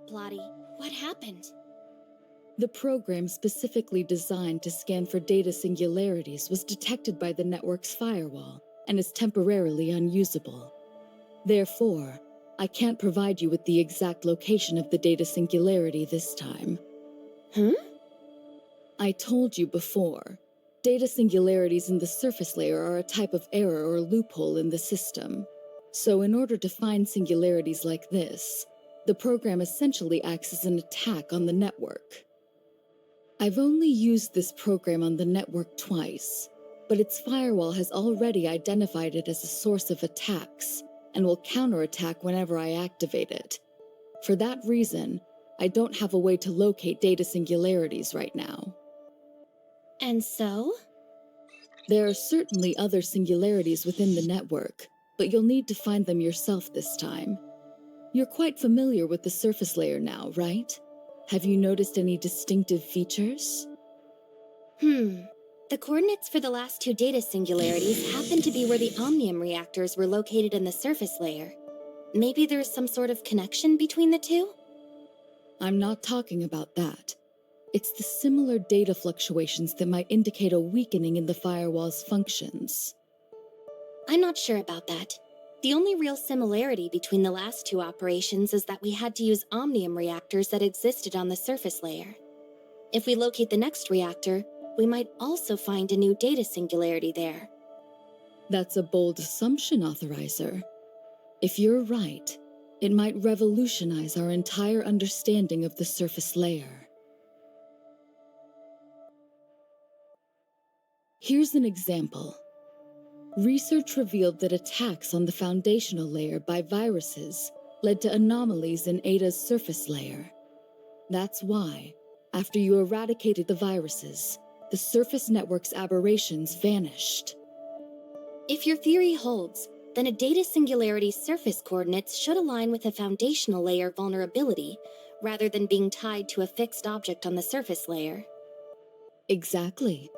Plotty, what happened? The program specifically designed to scan for data singularities was detected by the network's firewall and is temporarily unusable. Therefore, I can't provide you with the exact location of the data singularity this time. I told you before, data singularities in the surface layer are a type of error or loophole in the system. So in order to find singularities like this, the program essentially acts as an attack on the network. I've only used this program on the network twice, but its firewall has already identified it as a source of attacks and will counterattack whenever I activate it. For that reason, I don't have a way to locate data singularities right now. And so? There are certainly other singularities within the network, but you'll need to find them yourself this time. You're quite familiar with the surface layer now, right? Have you noticed any distinctive features? The coordinates for the last two data singularities happen to be where the Omnium reactors were located in the surface layer. Maybe there's some sort of connection between the two? I'm not talking about that. It's the similar data fluctuations that might indicate a weakening in the firewall's functions. I'm not sure about that. The only real similarity between the last two operations is that we had to use Omnium reactors that existed on the surface layer. If we locate the next reactor, we might also find a new data singularity there. That's a bold assumption, Authorizer. If you're right, it might revolutionize our entire understanding of the surface layer. Here's an example. Research revealed that attacks on the foundational layer by viruses led to anomalies in Ada's surface layer. That's why, after you eradicated the viruses, the surface network's aberrations vanished. If your theory holds, then a data singularity's surface coordinates should align with a foundational layer vulnerability, rather than being tied to a fixed object on the surface layer. Exactly.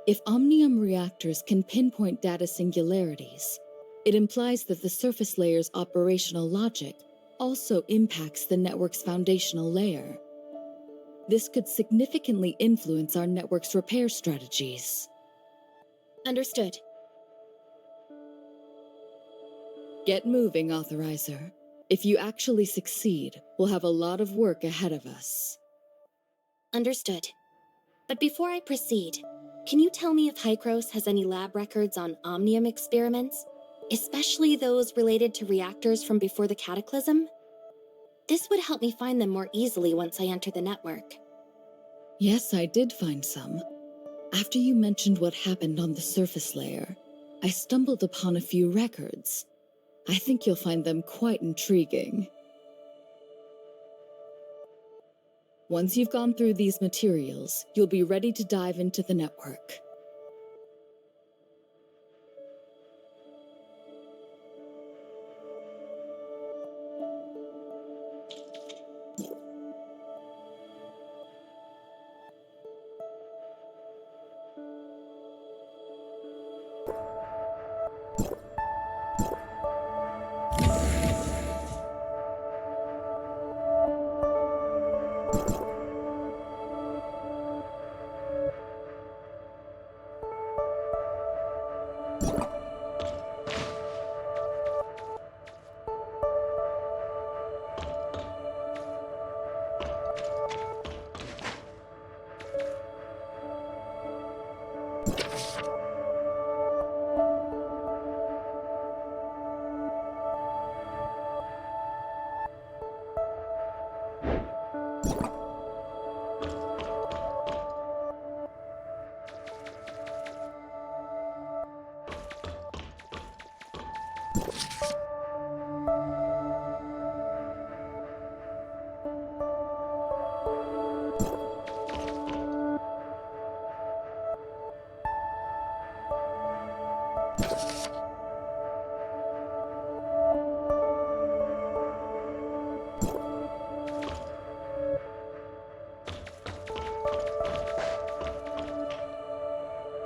If Omnium reactors can pinpoint data singularities, it implies that the surface layer's operational logic also impacts the network's foundational layer. This could significantly influence our network's repair strategies. Understood. Get moving, Authorizer. If you actually succeed, we'll have a lot of work ahead of us. Understood. But before I proceed, can you tell me if Hykros has any lab records on Omnium experiments, especially those related to reactors from before the Cataclysm? This would help me find them more easily once I enter the network. Yes, I did find some. After you mentioned what happened on the surface layer, I stumbled upon a few records. I think you'll find them quite intriguing. Once you've gone through these materials, you'll be ready to dive into the network.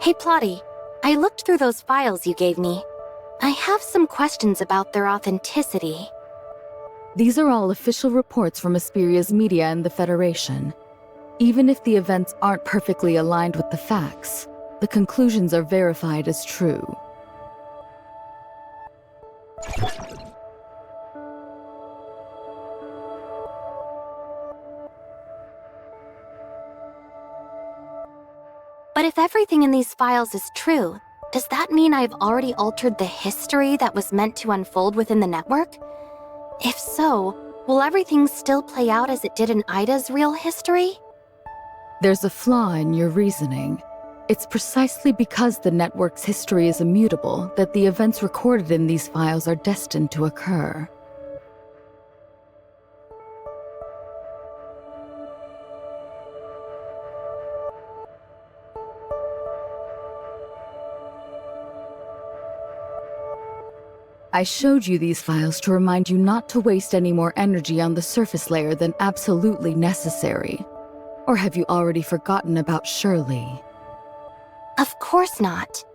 Hey Plotty, I looked through those files you gave me. I have some questions about their authenticity. These are all official reports from Asperia's media and the Federation. Even if the events aren't perfectly aligned with the facts, the conclusions are verified as true. But if everything in these files is true, does that mean I've already altered the history that was meant to unfold within the network? If so, will everything still play out as it did in Ida's real history? There's a flaw in your reasoning. It's precisely because the network's history is immutable that the events recorded in these files are destined to occur. I showed you these files to remind you not to waste any more energy on the surface layer than absolutely necessary. Or have you already forgotten about Shirley? Of course not.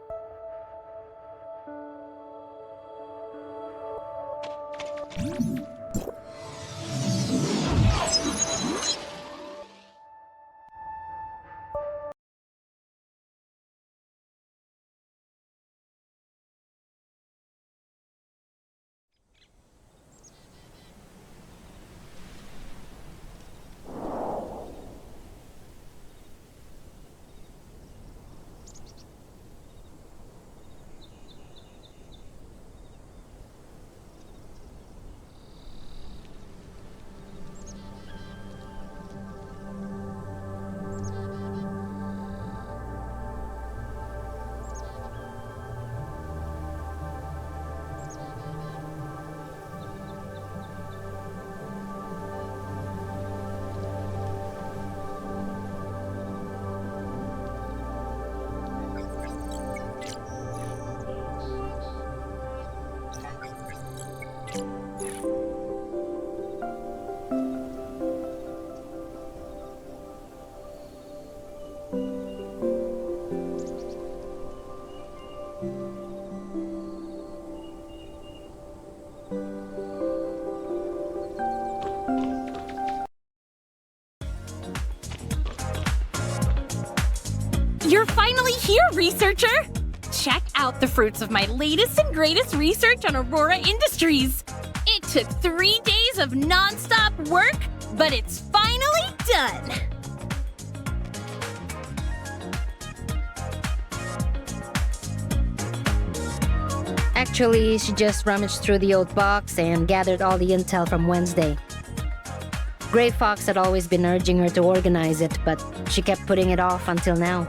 You're finally here, researcher! Check out the fruits of my latest and greatest research on Aurora Industries. It took 3 days of non-stop work, but it's finally done! Actually, she just rummaged through the old box and gathered all the intel from Wednesday. Gray Fox had always been urging her to organize it, but she kept putting it off until now.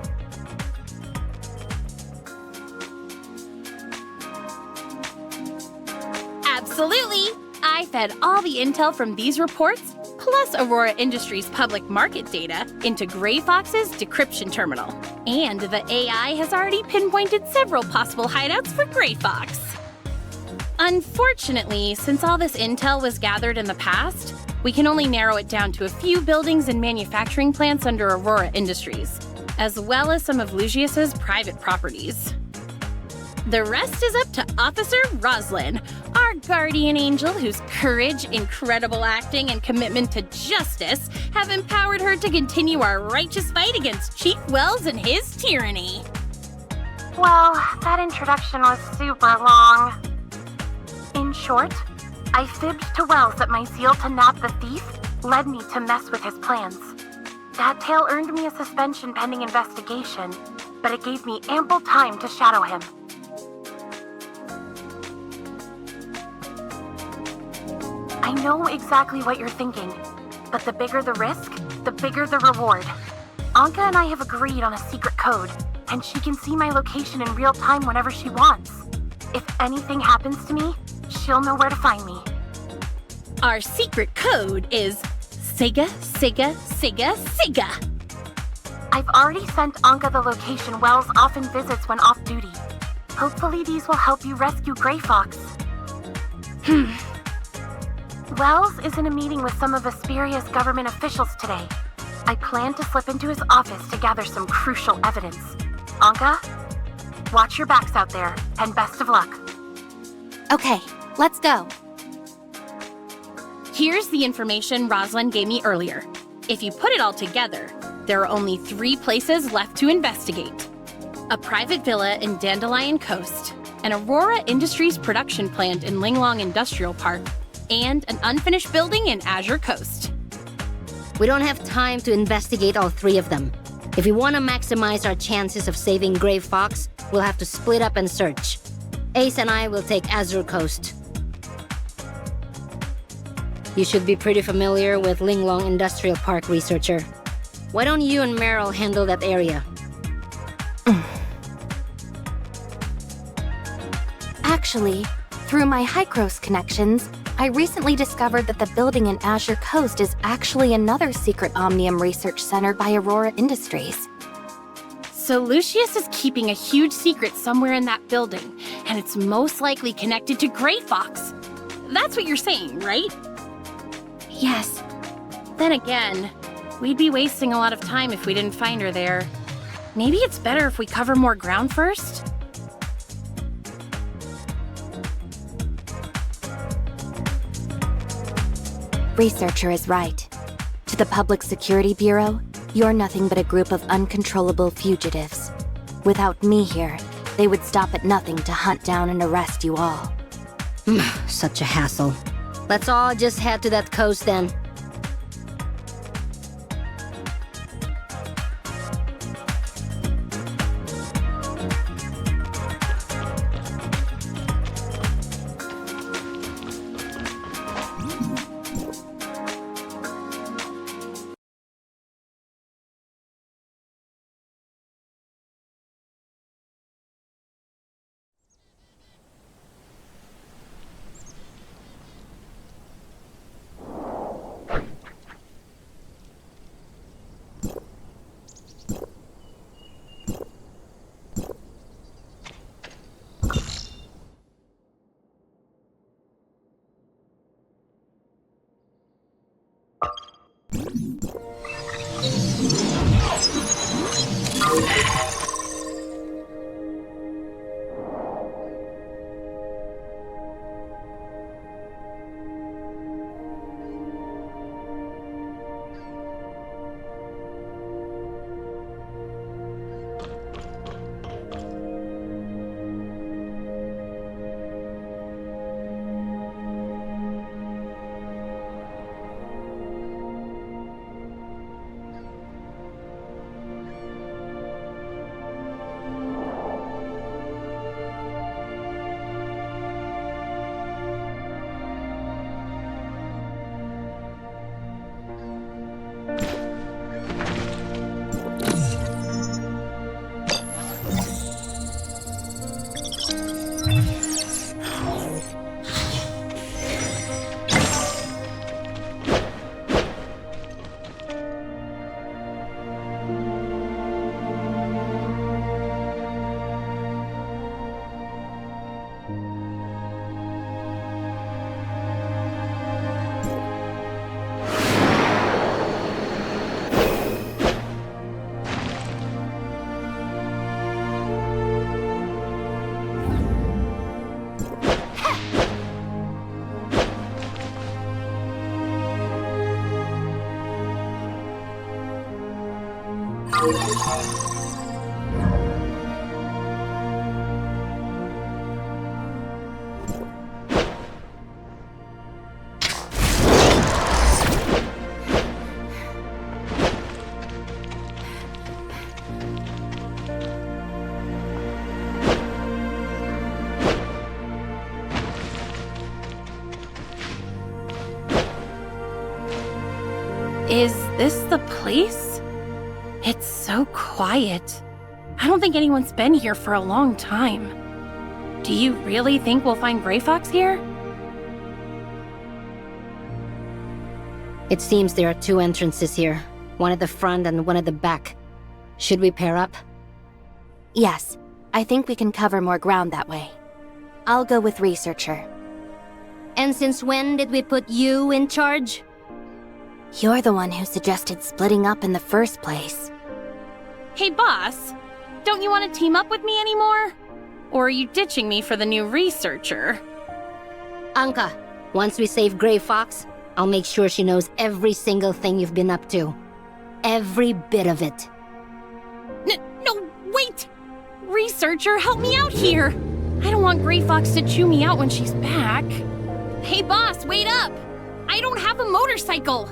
Absolutely! I fed all the intel from these reports, plus Aurora Industries' public market data, into Gray Fox's decryption terminal. And the AI has already pinpointed several possible hideouts for Gray Fox. Unfortunately, since all this intel was gathered in the past, we can only narrow it down to a few buildings and manufacturing plants under Aurora Industries, as well as some of Lucius's private properties. The rest is up to Officer Roslyn, our guardian angel whose courage, incredible acting, and commitment to justice have empowered her to continue our righteous fight against Chief Wells and his tyranny. Well, that introduction was super long. In short, I fibbed to Wells that my zeal to nab the thief led me to mess with his plans. That tale earned me a suspension pending investigation, but it gave me ample time to shadow him. I know exactly what you're thinking, but the bigger the risk, the bigger the reward. Anka and I have agreed on a secret code, and she can see my location in real time whenever she wants. If anything happens to me, she'll know where to find me. Our secret code is Sega, Sega, Sega, Sega. I've already sent Anka the location Wells often visits when off duty. Hopefully these will help you rescue Gray Fox. Wells is in a meeting with some of Asperia's government officials today. I plan to slip into his office to gather some crucial evidence. Anka, watch your backs out there, and best of luck. Okay, let's go. Here's the information Rosalind gave me earlier. If you put it all together, there are only 3 places left to investigate. A private villa in Dandelion Coast, an Aurora Industries production plant in Linglong Industrial Park, and an unfinished building in Azure Coast. We don't have time to investigate all 3 of them. If we want to maximize our chances of saving Gray Fox, we'll have to split up and search. Ace and I will take Azure Coast. You should be pretty familiar with Linglong Industrial Park, researcher. Why don't you and Meryl handle that area? Actually, through my Hycros connections, I recently discovered that the building in Azure Coast is actually another secret Omnium research center by Aurora Industries. So Lucius is keeping a huge secret somewhere in that building, and it's most likely connected to Gray Fox. That's what you're saying, right? Yes. Then again, we'd be wasting a lot of time if we didn't find her there. Maybe it's better if we cover more ground first? Researcher is right. To the Public Security Bureau, you're nothing but a group of uncontrollable fugitives. Without me here, they would stop at nothing to hunt down and arrest you all. Such a hassle. Let's all just head to that coast then. Is this the place? It's so quiet. I don't think anyone's been here for a long time. Do you really think we'll find Gray Fox here? It seems there are 2 entrances here. One at the front and one at the back. Should we pair up? Yes, I think we can cover more ground that way. I'll go with Researcher. And since when did we put you in charge? You're the one who suggested splitting up in the first place. Hey, boss. Don't you want to team up with me anymore? Or are you ditching me for the new researcher? Anka, once we save Gray Fox, I'll make sure she knows every single thing you've been up to. Every bit of it. No, wait! Researcher, help me out here! I don't want Gray Fox to chew me out when she's back. Hey boss, wait up! I don't have a motorcycle!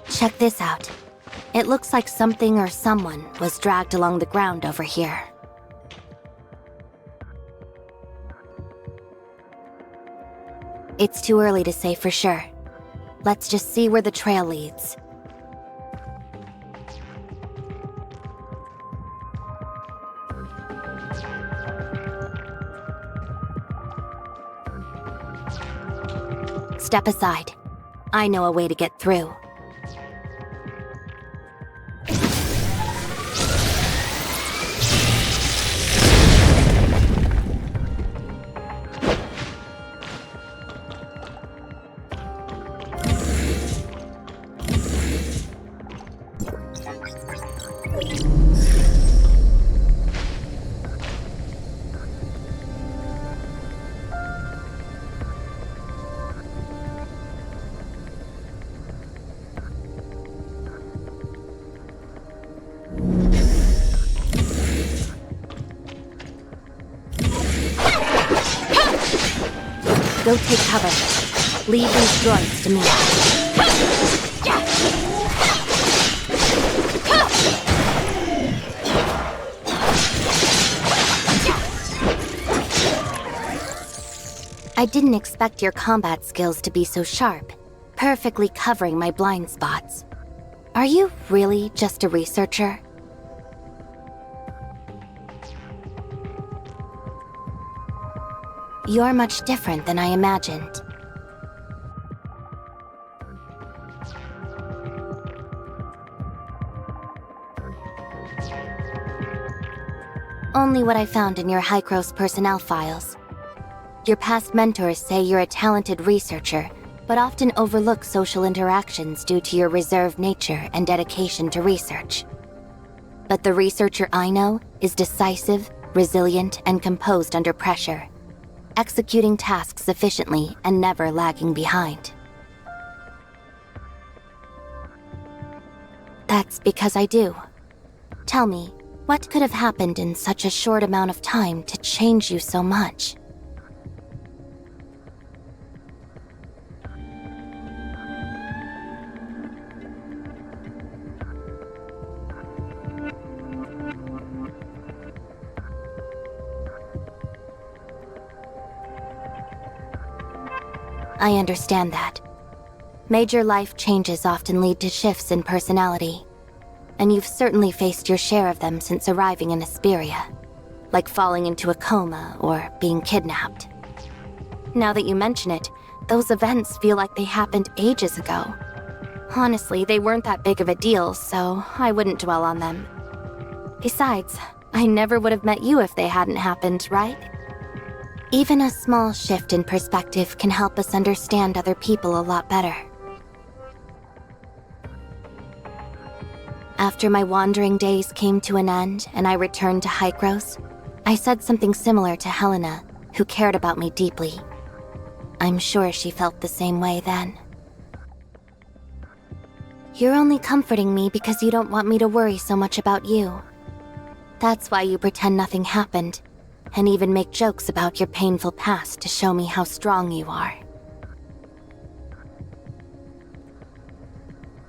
Check this out. It looks like something or someone was dragged along the ground over here. It's too early to say for sure. Let's just see where the trail leads. Step aside. I know a way to get through. Go take cover. Leave these droids to me. I didn't expect your combat skills to be so sharp, perfectly covering my blind spots. Are you really just a researcher? You're much different than I imagined. Only what I found in your Hykros personnel files. Your past mentors say you're a talented researcher, but often overlook social interactions due to your reserved nature and dedication to research. But the researcher I know is decisive, resilient, and composed under pressure, executing tasks efficiently and never lagging behind. That's because I do. Tell me, what could have happened in such a short amount of time to change you so much? I understand that. Major life changes often lead to shifts in personality, and you've certainly faced your share of them since arriving in Hesperia, like falling into a coma or being kidnapped. Now that you mention it, those events feel like they happened ages ago. Honestly, they weren't that big of a deal, so I wouldn't dwell on them. Besides, I never would have met you if they hadn't happened, right? Even a small shift in perspective can help us understand other people a lot better. After my wandering days came to an end and I returned to Hykros, I said something similar to Helena, who cared about me deeply. I'm sure she felt the same way then. You're only comforting me because you don't want me to worry so much about you. That's why you pretend nothing happened, and even make jokes about your painful past to show me how strong you are.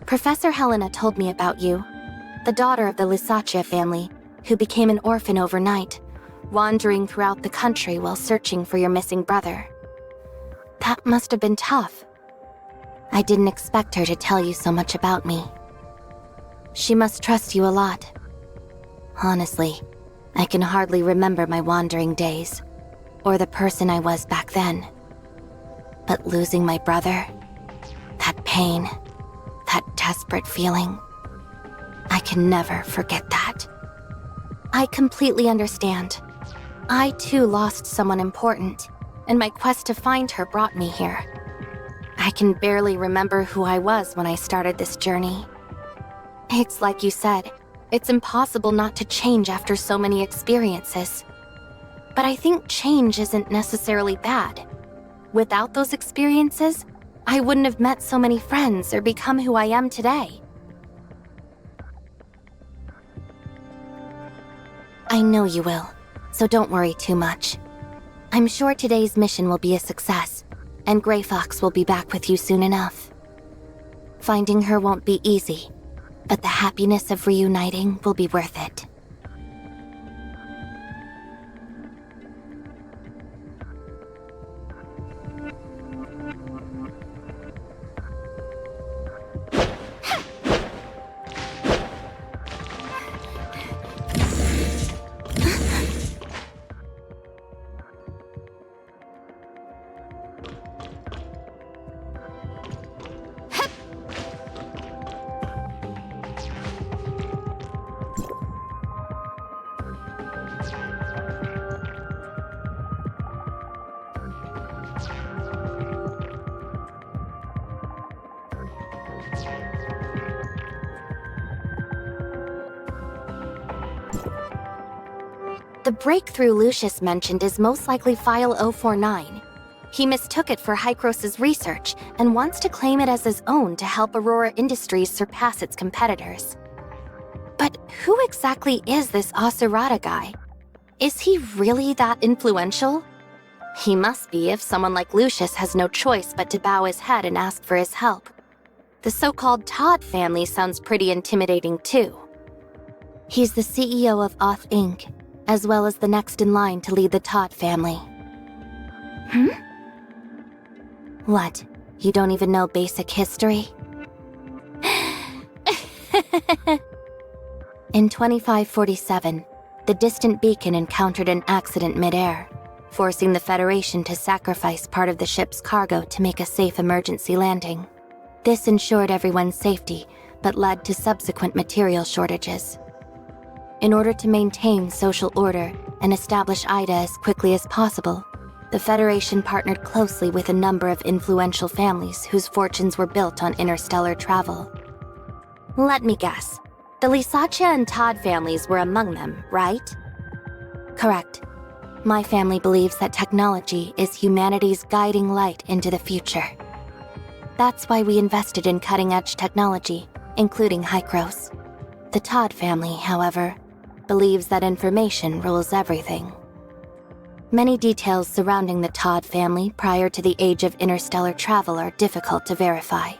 Professor Helena told me about you, the daughter of the Lysaccia family, who became an orphan overnight, wandering throughout the country while searching for your missing brother. That must have been tough. I didn't expect her to tell you so much about me. She must trust you a lot. Honestly, I can hardly remember my wandering days, or the person I was back then. But losing my brother, that pain, that desperate feeling, I can never forget that. I completely understand. I too lost someone important, and my quest to find her brought me here. I can barely remember who I was when I started this journey. It's like you said, it's impossible not to change after so many experiences. But I think change isn't necessarily bad. Without those experiences, I wouldn't have met so many friends or become who I am today. I know you will, so don't worry too much. I'm sure today's mission will be a success, and Grey Fox will be back with you soon enough. Finding her won't be easy, but the happiness of reuniting will be worth it. The breakthrough Lucius mentioned is most likely File 049. He mistook it for Hykros' research and wants to claim it as his own to help Aurora Industries surpass its competitors. But who exactly is this Asurata guy? Is he really that influential? He must be if someone like Lucius has no choice but to bow his head and ask for his help. The so-called Todd family sounds pretty intimidating too. He's the CEO of Auth Inc., as well as the next in line to lead the Todd family. What? You don't even know basic history? In 2547, the distant beacon encountered an accident mid-air, forcing the Federation to sacrifice part of the ship's cargo to make a safe emergency landing. This ensured everyone's safety, but led to subsequent material shortages. In order to maintain social order and establish Ida as quickly as possible, the Federation partnered closely with a number of influential families whose fortunes were built on interstellar travel. Let me guess. The Lisaccia and Todd families were among them, right? Correct. My family believes that technology is humanity's guiding light into the future. That's why we invested in cutting-edge technology, including Hykros. The Todd family, however, believes that information rules everything. Many details surrounding the Todd family prior to the age of interstellar travel are difficult to verify.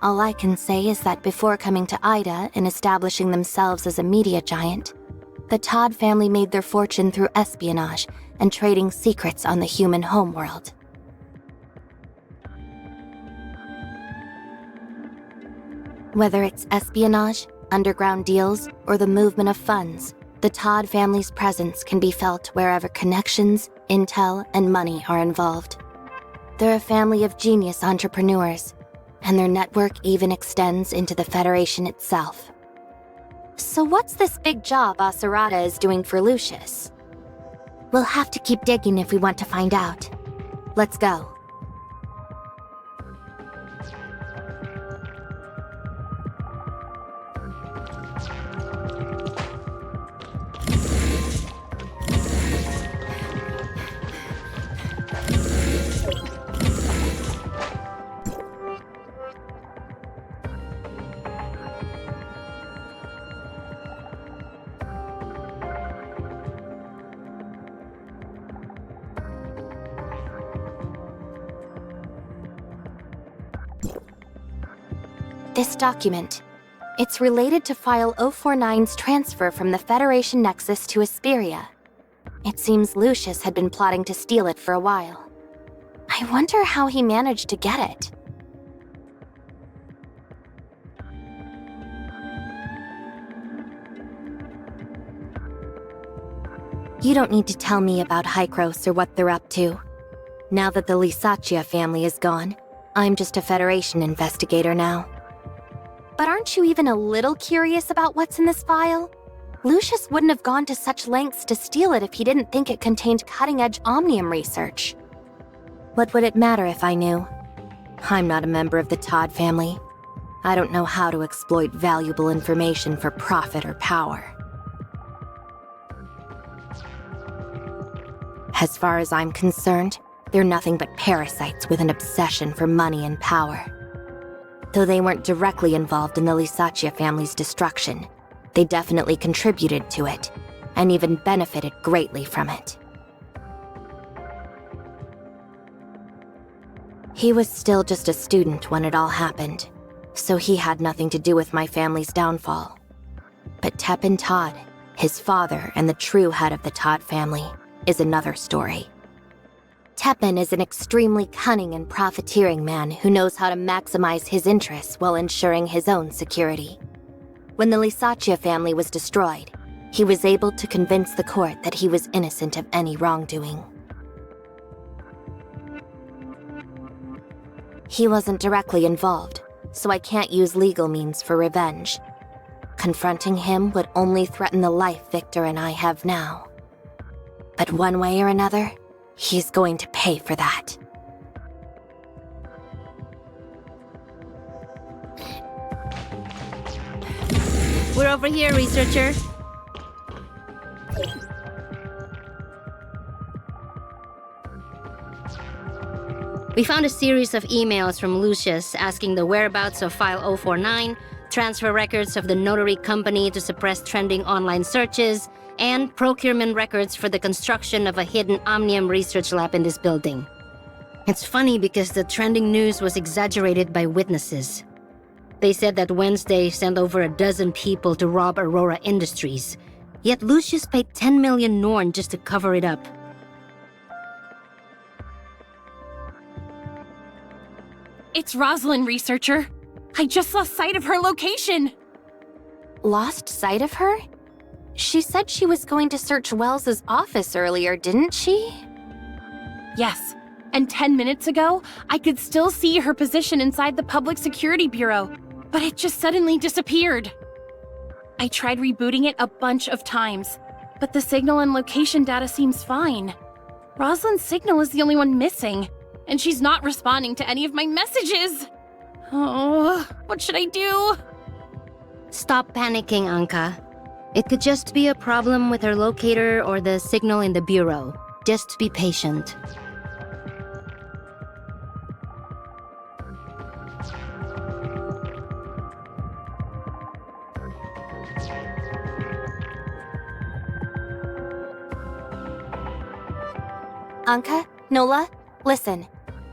All I can say is that before coming to Ida and establishing themselves as a media giant, the Todd family made their fortune through espionage and trading secrets on the human homeworld. Whether it's espionage, underground deals, or the movement of funds, the Todd family's presence can be felt wherever connections, intel, and money are involved. They're a family of genius entrepreneurs, and their network even extends into the Federation itself. So what's this big job Asurata is doing for Lucius? We'll have to keep digging if we want to find out. Let's go. This document. It's related to File 049's transfer from the Federation Nexus to Asperia. It seems Lucius had been plotting to steal it for a while. I wonder how he managed to get it. You don't need to tell me about Hykros or what they're up to. Now that the Lysaccia family is gone, I'm just a Federation investigator now. But aren't you even a little curious about what's in this file? Lucius wouldn't have gone to such lengths to steal it if he didn't think it contained cutting-edge Omnium research. What would it matter if I knew? I'm not a member of the Todd family. I don't know how to exploit valuable information for profit or power. As far as I'm concerned, they're nothing but parasites with an obsession for money and power. Though they weren't directly involved in the Lysaccia family's destruction, they definitely contributed to it, and even benefited greatly from it. He was still just a student when it all happened, so he had nothing to do with my family's downfall. But Tepin Todd, his father and the true head of the Todd family, is another story. Tepin is an extremely cunning and profiteering man who knows how to maximize his interests while ensuring his own security. When the Lysaccia family was destroyed, he was able to convince the court that he was innocent of any wrongdoing. He wasn't directly involved, so I can't use legal means for revenge. Confronting him would only threaten the life Victor and I have now. But one way or another, he's going to pay for that. We're over here, researcher. We found a series of emails from Lucius asking the whereabouts of File 049, transfer records of the notary company to suppress trending online searches, and procurement records for the construction of a hidden Omnium research lab in this building. It's funny because the trending news was exaggerated by witnesses. They said that Wednesday sent over a dozen people to rob Aurora Industries, yet Lucius paid 10 million Norn just to cover it up. It's Rosalind, researcher. I just lost sight of her location. Lost sight of her? She said she was going to search Wells's office earlier, didn't she? Yes, and 10 minutes ago, I could still see her position inside the Public Security Bureau, but it just suddenly disappeared. I tried rebooting it a bunch of times, but the signal and location data seems fine. Rosalind's signal is the only one missing, and she's not responding to any of my messages. Oh, what should I do? Stop panicking, Anka. It could just be a problem with her locator or the signal in the bureau. Just be patient. Anka, Nola, listen.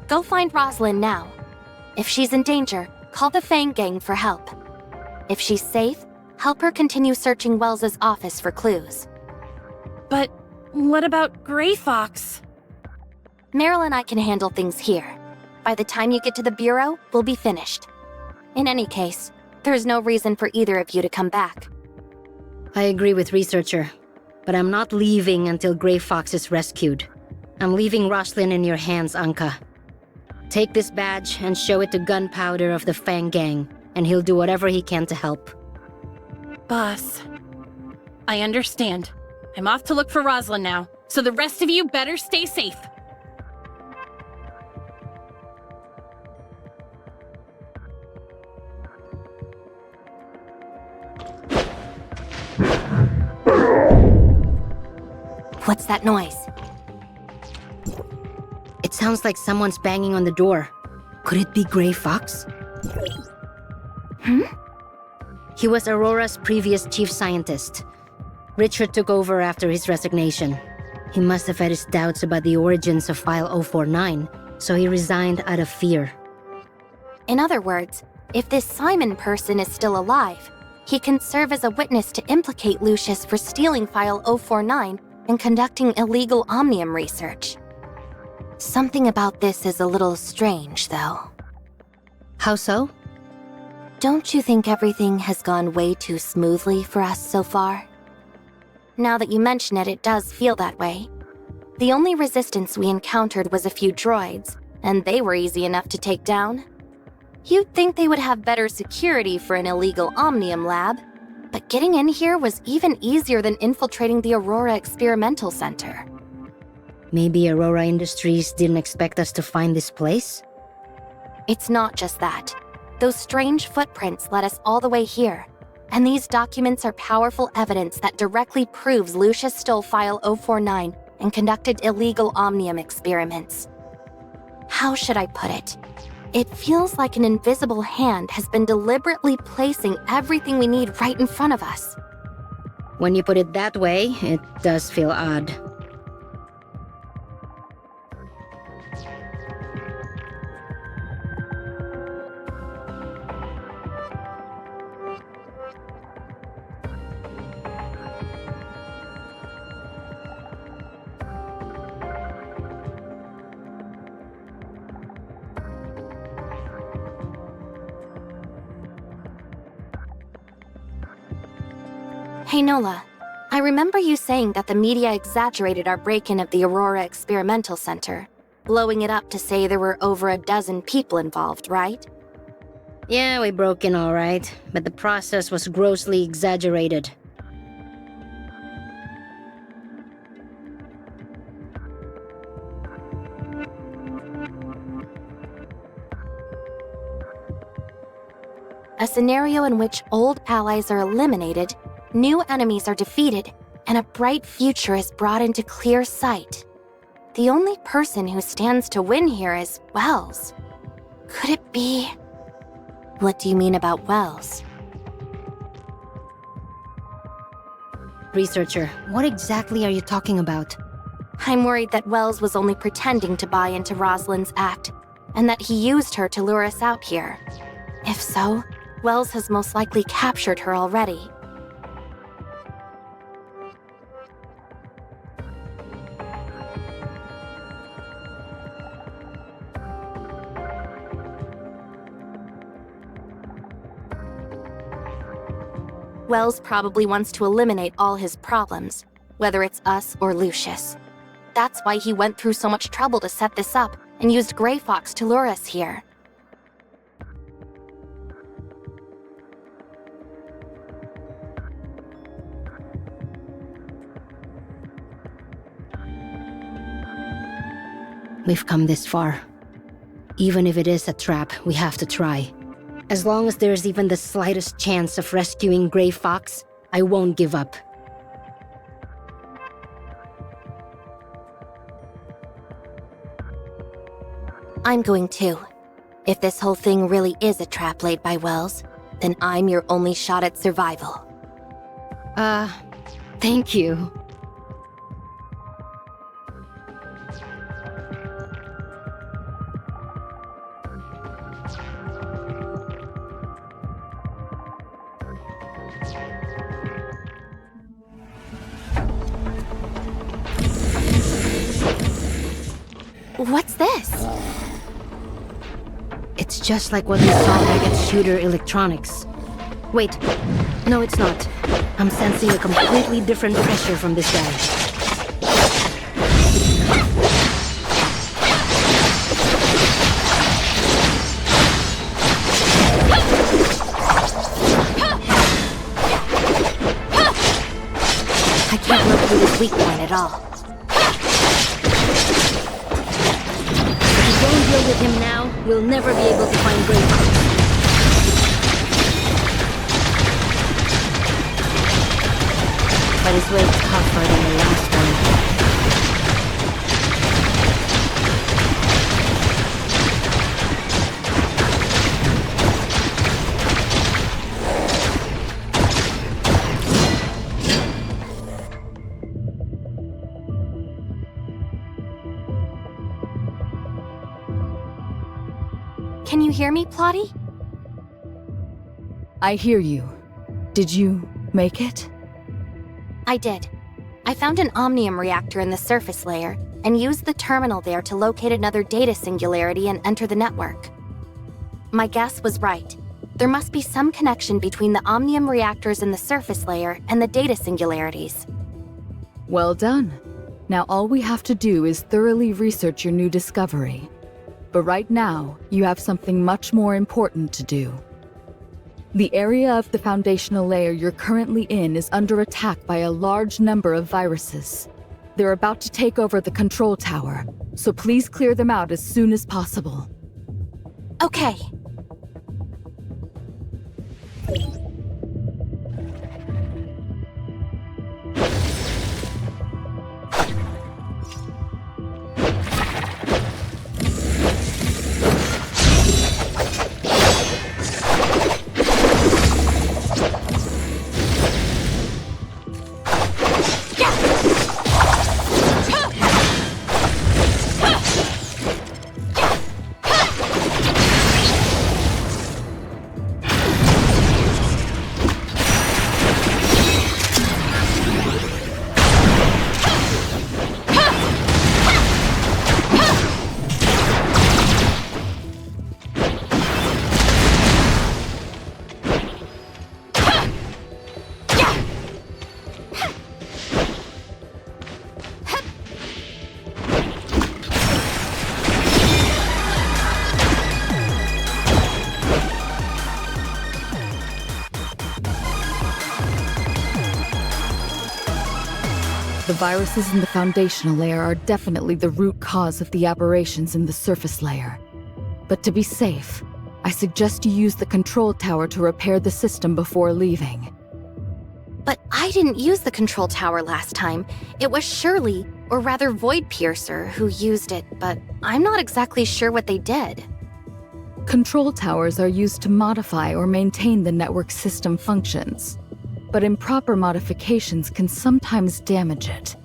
Go find Rosalind now. If she's in danger, call the Fang Gang for help. If she's safe, help her continue searching Wells's office for clues. But what about Gray Fox? Meryl and I can handle things here. By the time you get to the Bureau, we'll be finished. In any case, there's no reason for either of you to come back. I agree with researcher, but I'm not leaving until Gray Fox is rescued. I'm leaving Rosalind in your hands, Anka. Take this badge and show it to Gunpowder of the Fang Gang, and he'll do whatever he can to help. Boss, I understand. I'm off to look for Rosalind now, so the rest of you better stay safe. What's that noise? It sounds like someone's banging on the door. Could it be Gray Fox? He was Aurora's previous chief scientist. Richard took over after his resignation. He must have had his doubts about the origins of File 049, so he resigned out of fear. In other words, if this Simon person is still alive, he can serve as a witness to implicate Lucius for stealing File 049 and conducting illegal omnium research. Something about this is a little strange, though. How so? Don't you think everything has gone way too smoothly for us so far? Now that you mention it, it does feel that way. The only resistance we encountered was a few droids, and they were easy enough to take down. You'd think they would have better security for an illegal omnium lab, but getting in here was even easier than infiltrating the Aurora Experimental Center. Maybe Aurora Industries didn't expect us to find this place? It's not just that. Those strange footprints led us all the way here, and these documents are powerful evidence that directly proves Lucius stole File 049 and conducted illegal omnium experiments. How should I put it? It feels like an invisible hand has been deliberately placing everything we need right in front of us. When you put it that way, it does feel odd. Hey Nola, I remember you saying that the media exaggerated our break-in of the Aurora Experimental Center, blowing it up to say there were over a dozen people involved, right? Yeah, we broke in all right, but the process was grossly exaggerated. A scenario in which old allies are eliminated, new enemies are defeated, and a bright future is brought into clear sight. The only person who stands to win here is Wells. Could it be... What do you mean about Wells? Researcher, what exactly are you talking about? I'm worried that Wells was only pretending to buy into Rosalind's act, and that he used her to lure us out here. If so, Wells has most likely captured her already. Wells probably wants to eliminate all his problems, whether it's us or Lucius. That's why he went through so much trouble to set this up and used Grey Fox to lure us here. We've come this far. Even if it is a trap, we have to try. As long as there's even the slightest chance of rescuing Grey Fox, I won't give up. I'm going too. If this whole thing really is a trap laid by Wells, then I'm your only shot at survival. Thank you. What's this? It's just like what we saw back at Shooter Electronics. Wait, no it's not. I'm sensing a completely different pressure from this guy. I can't look through this weak point at all. If we don't deal with him now, we'll never be able to find Grey Fox. But it's way tougher than the last one. Can you hear me, Plotty? I hear you. Did you make it? I did. I found an Omnium reactor in the surface layer and used the terminal there to locate another data singularity and enter the network. My guess was right. There must be some connection between the Omnium reactors in the surface layer and the data singularities. Well done. Now all we have to do is thoroughly research your new discovery. But right now, you have something much more important to do. The area of the foundational layer you're currently in is under attack by a large number of viruses. They're about to take over the control tower, so please clear them out as soon as possible. Okay. The viruses in the foundational layer are definitely the root cause of the aberrations in the surface layer. But to be safe, I suggest you use the control tower to repair the system before leaving. But I didn't use the control tower last time. It was Shirley, or rather Void Piercer, who used it, but I'm not exactly sure what they did. Control towers are used to modify or maintain the network system functions, but improper modifications can sometimes damage it.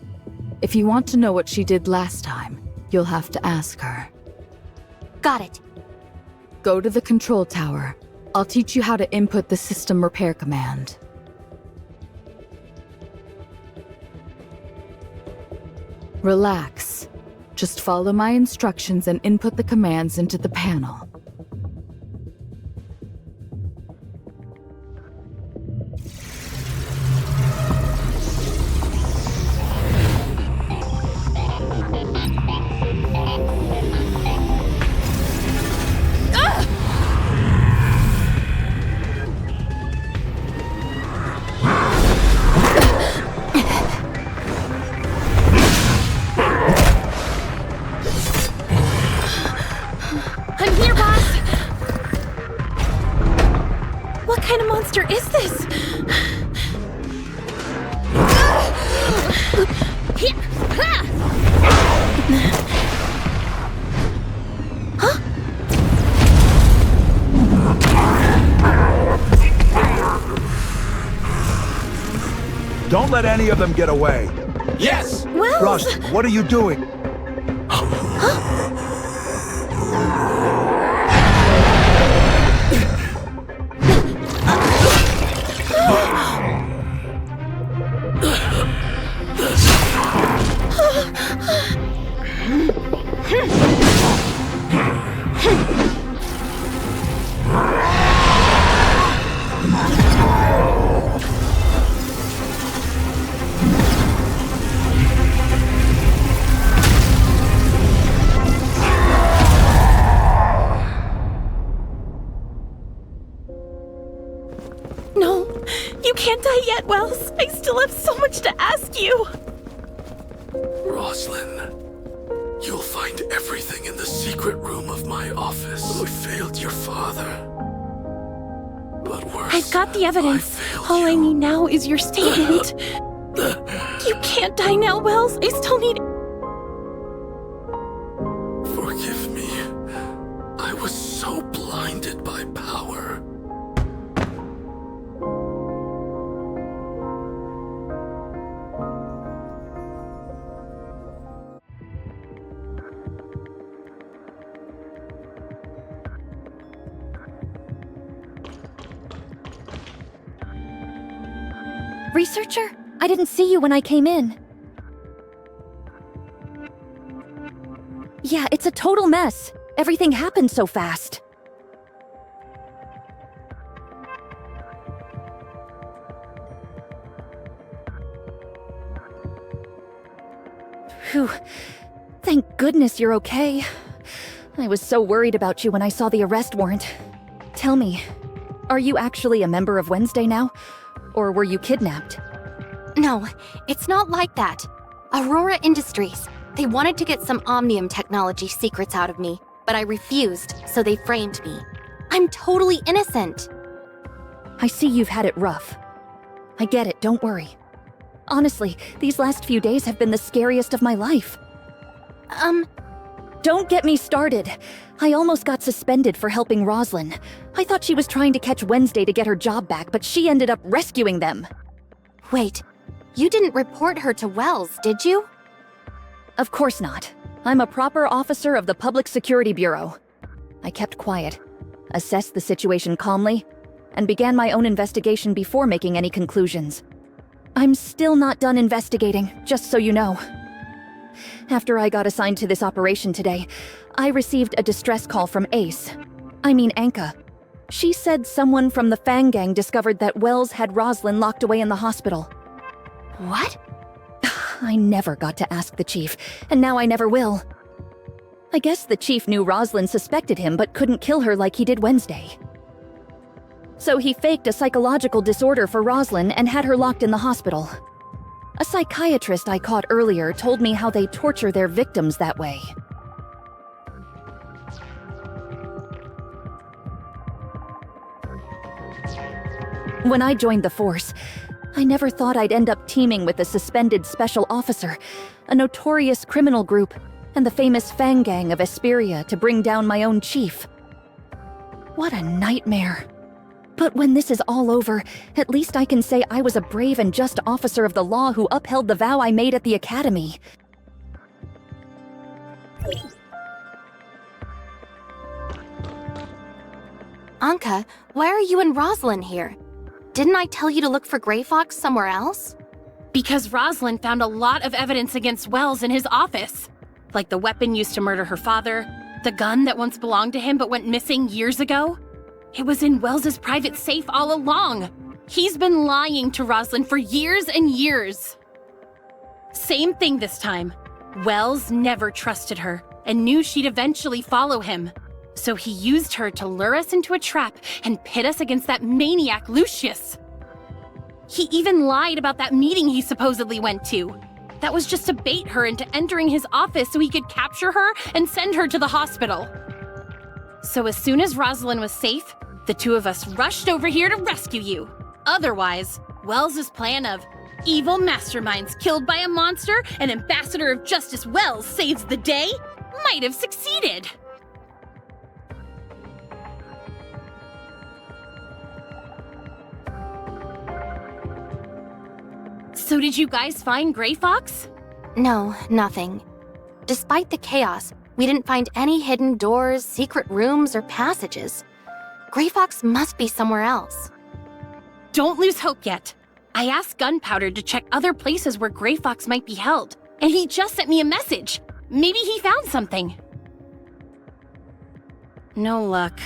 If you want to know what she did last time, you'll have to ask her. Got it. Go to the control tower. I'll teach you how to input the system repair command. Relax. Just follow my instructions and input the commands into the panel. I'm here, boss! What kind of monster is this? Huh? Don't let any of them get away. Yes! Wells! Rust, what are you doing? No, you can't die yet, Wells. I still have so much to ask you. Roslyn, you'll find everything in the secret room of my office. I failed your father. But worse, I've got the evidence. I failed All I you. need now is your statement. You can't die now, Wells. I still need... Forgive me. I was so blinded by power. Researcher? I didn't see you when I came in. Yeah, it's a total mess. Everything happened so fast. Phew. Thank goodness you're okay. I was so worried about you when I saw the arrest warrant. Tell me, are you actually a member of Wednesday now? Or were you kidnapped? No, it's not like that. Aurora Industries. They wanted to get some Omnium technology secrets out of me, but I refused, so they framed me. I'm totally innocent. I see you've had it rough. I get it, don't worry. Honestly, these last few days have been the scariest of my life. Don't get me started. I almost got suspended for helping Roslyn. I thought she was trying to catch Wednesday to get her job back, but she ended up rescuing them. Wait, you didn't report her to Wells, did you? Of course not. I'm a proper officer of the Public Security Bureau. I kept quiet, assessed the situation calmly, and began my own investigation before making any conclusions. I'm still not done investigating, just so you know. After I got assigned to this operation today, I received a distress call from Anka. She said someone from the Fang Gang discovered that Wells had Roslyn locked away in the hospital. What? I never got to ask the chief, and now I never will. I guess the chief knew Roslyn suspected him but couldn't kill her like he did Wednesday. So he faked a psychological disorder for Roslyn and had her locked in the hospital. A psychiatrist I caught earlier told me how they torture their victims that way. When I joined the force, I never thought I'd end up teaming with a suspended special officer, a notorious criminal group, and the famous Fang Gang of Esperia to bring down my own chief. What a nightmare. But when this is all over, at least I can say I was a brave and just officer of the law who upheld the vow I made at the academy. Anka, why are you and Roslyn here? Didn't I tell you to look for Grey Fox somewhere else? Because Roslyn found a lot of evidence against Wells in his office. Like the weapon used to murder her father, the gun that once belonged to him but went missing years ago. It was in Wells's private safe all along. He's been lying to Roslyn for years and years. Same thing this time. Wells never trusted her and knew she'd eventually follow him. So he used her to lure us into a trap and pit us against that maniac Lucius. He even lied about that meeting he supposedly went to. That was just to bait her into entering his office so he could capture her and send her to the hospital. So as soon as Roslyn was safe, the two of us rushed over here to rescue you. Otherwise, Wells's plan of evil masterminds killed by a monster and Ambassador of Justice Wells saves the day might have succeeded. So did you guys find Grey Fox? No, nothing. Despite the chaos, we didn't find any hidden doors, secret rooms, or passages. Grey Fox must be somewhere else. Don't lose hope yet. I asked Gunpowder to check other places where Grey Fox might be held, and he just sent me a message. Maybe he found something. No luck.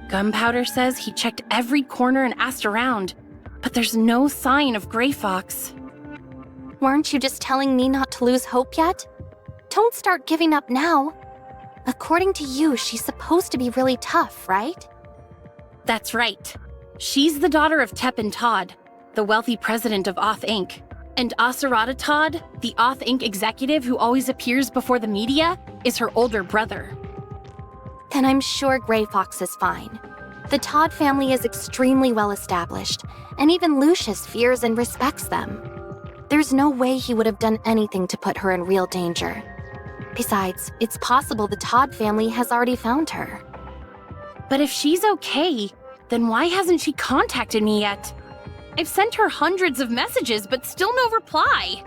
Gunpowder says he checked every corner and asked around, but there's no sign of Grey Fox. Weren't you just telling me not to lose hope yet? Don't start giving up now. According to you, she's supposed to be really tough, right? That's right. She's the daughter of Teppan Todd, the wealthy president of Oth Inc. And Aserata Todd, the Oth Inc. executive who always appears before the media, is her older brother. Then I'm sure Grey Fox is fine. The Todd family is extremely well established, and even Lucius fears and respects them. There's no way he would have done anything to put her in real danger. Besides, it's possible the Todd family has already found her. But if she's okay, then why hasn't she contacted me yet? I've sent her hundreds of messages, but still no reply.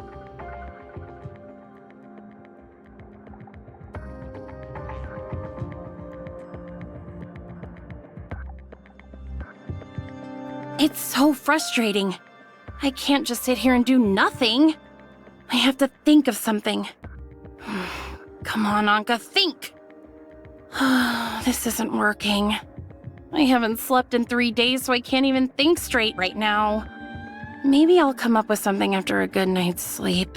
It's so frustrating. I can't just sit here and do nothing. I have to think of something. Come on, Anka, think! This isn't working. I haven't slept in 3 days, so I can't even think straight right now. Maybe I'll come up with something after a good night's sleep.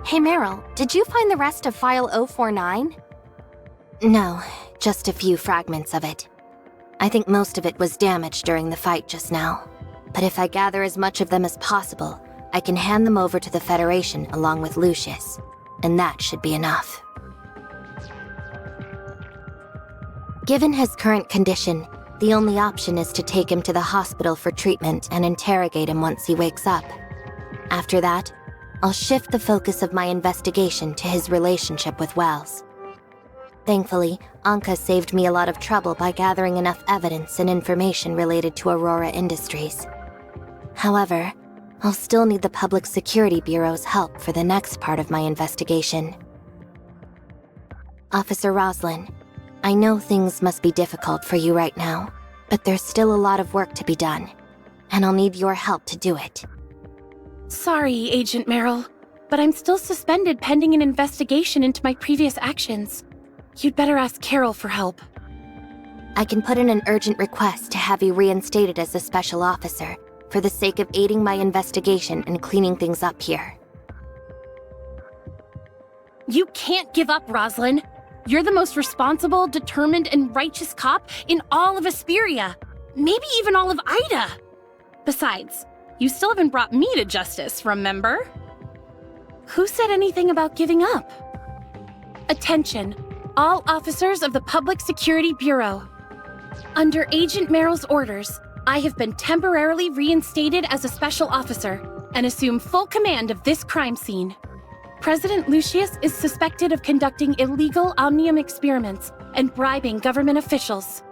Hey Meryl, did you find the rest of File 049? No, just a few fragments of it. I think most of it was damaged during the fight just now. But if I gather as much of them as possible, I can hand them over to the Federation along with Lucius. And that should be enough. Given his current condition, the only option is to take him to the hospital for treatment and interrogate him once he wakes up. After that, I'll shift the focus of my investigation to his relationship with Wells. Thankfully, Anka saved me a lot of trouble by gathering enough evidence and information related to Aurora Industries. However, I'll still need the Public Security Bureau's help for the next part of my investigation. Officer Roslin, I know things must be difficult for you right now, but there's still a lot of work to be done, and I'll need your help to do it. Sorry, Agent Meryl, but I'm still suspended pending an investigation into my previous actions. You'd better ask Carol for help. I can put in an urgent request to have you reinstated as a special officer, for the sake of aiding my investigation and cleaning things up here. You can't give up, Roslyn. You're the most responsible, determined, and righteous cop in all of Asperia. Maybe even all of Ida. Besides, you still haven't brought me to justice, remember? Who said anything about giving up? Attention, all officers of the Public Security Bureau. Under Agent Meryl's orders, I have been temporarily reinstated as a special officer and assume full command of this crime scene. President Lucius is suspected of conducting illegal Omnium experiments and bribing government officials.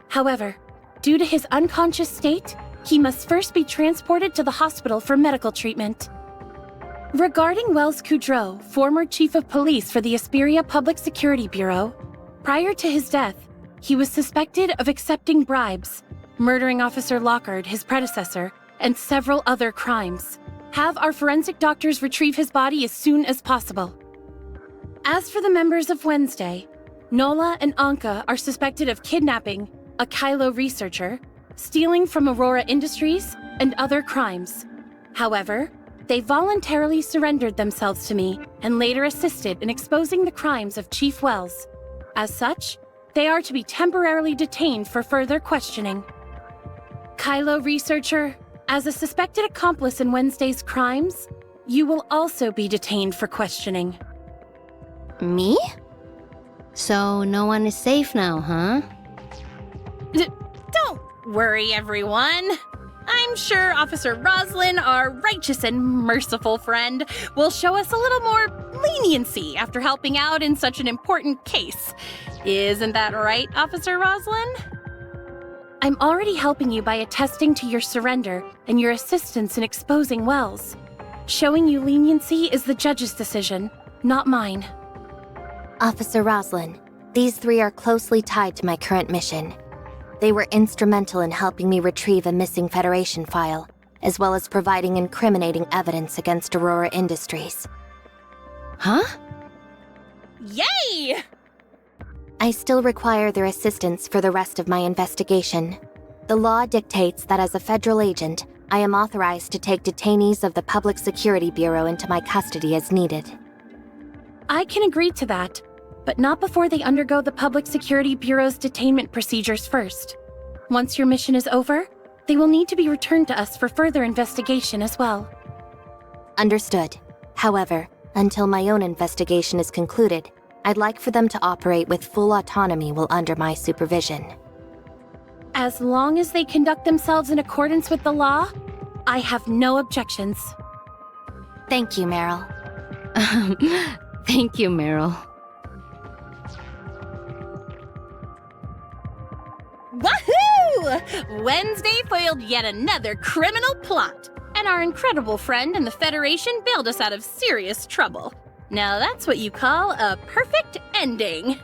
However, due to his unconscious state, he must first be transported to the hospital for medical treatment. Regarding Wells Kudrow, former chief of police for the Asperia Public Security Bureau, prior to his death, he was suspected of accepting bribes, murdering Officer Lockhart, his predecessor, and several other crimes. Have our forensic doctors retrieve his body as soon as possible. As for the members of Wednesday, Nola and Anka are suspected of kidnapping a Kylo researcher, stealing from Aurora Industries, and other crimes. However, they voluntarily surrendered themselves to me and later assisted in exposing the crimes of Chief Wells. As such, they are to be temporarily detained for further questioning. Kylo researcher, as a suspected accomplice in Wednesday's crimes, you will also be detained for questioning. Me? So no one is safe now, huh? Don't worry, everyone. I'm sure Officer Roslin, our righteous and merciful friend, will show us a little more leniency after helping out in such an important case. Isn't that right, Officer Roslin? I'm already helping you by attesting to your surrender and your assistance in exposing Wells. Showing you leniency is the judge's decision, not mine. Officer Roslin, these three are closely tied to my current mission. They were instrumental in helping me retrieve a missing Federation file, as well as providing incriminating evidence against Aurora Industries. Huh? Yay! I still require their assistance for the rest of my investigation. The law dictates that as a federal agent, I am authorized to take detainees of the Public Security Bureau into my custody as needed. I can agree to that, but not before they undergo the Public Security Bureau's detainment procedures first. Once your mission is over, they will need to be returned to us for further investigation as well. Understood. However, until my own investigation is concluded, I'd like for them to operate with full autonomy while under my supervision. As long as they conduct themselves in accordance with the law, I have no objections. Thank you, Meryl. Thank you, Meryl. Woohoo! Wednesday foiled yet another criminal plot, and our incredible friend in the Federation bailed us out of serious trouble. Now that's what you call a perfect ending.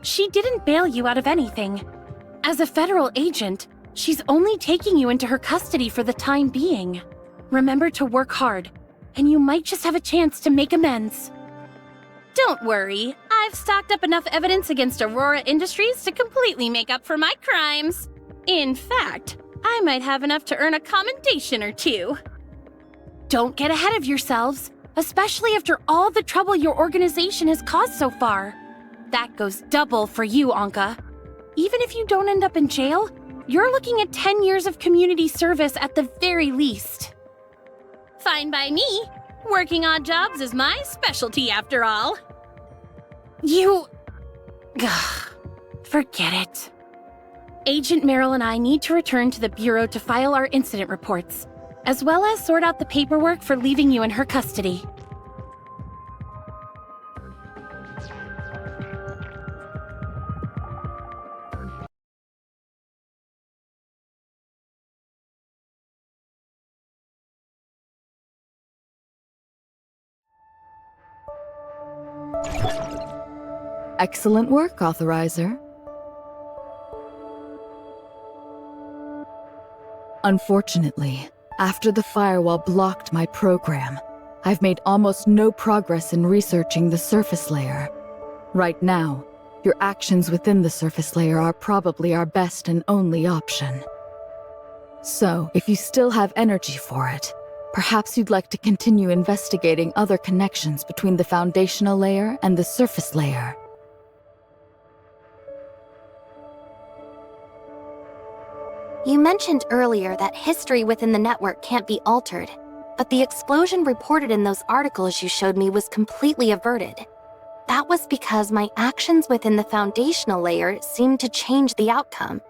She didn't bail you out of anything. As a federal agent, She's only taking you into her custody for the time being. Remember to work hard, and you might just have a chance to make amends. Don't worry, I've stocked up enough evidence against Aurora Industries to completely make up for my crimes. In fact, I might have enough to earn a commendation or two. Don't get ahead of yourselves, especially after all the trouble your organization has caused so far. That goes double for you, Anka. Even if you don't end up in jail, you're looking at 10 years of community service at the very least. Fine by me. Working odd jobs is my specialty after all. Forget it. Agent Merrill and I need to return to the Bureau to file our incident reports, as well as sort out the paperwork for leaving you in her custody. Excellent work, Authorizer. Unfortunately, after the firewall blocked my program, I've made almost no progress in researching the surface layer. Right now, your actions within the surface layer are probably our best and only option. So, if you still have energy for it, perhaps you'd like to continue investigating other connections between the foundational layer and the surface layer. You mentioned earlier that history within the network can't be altered, but the explosion reported in those articles you showed me was completely averted. That was because my actions within the foundational layer seemed to change the outcome.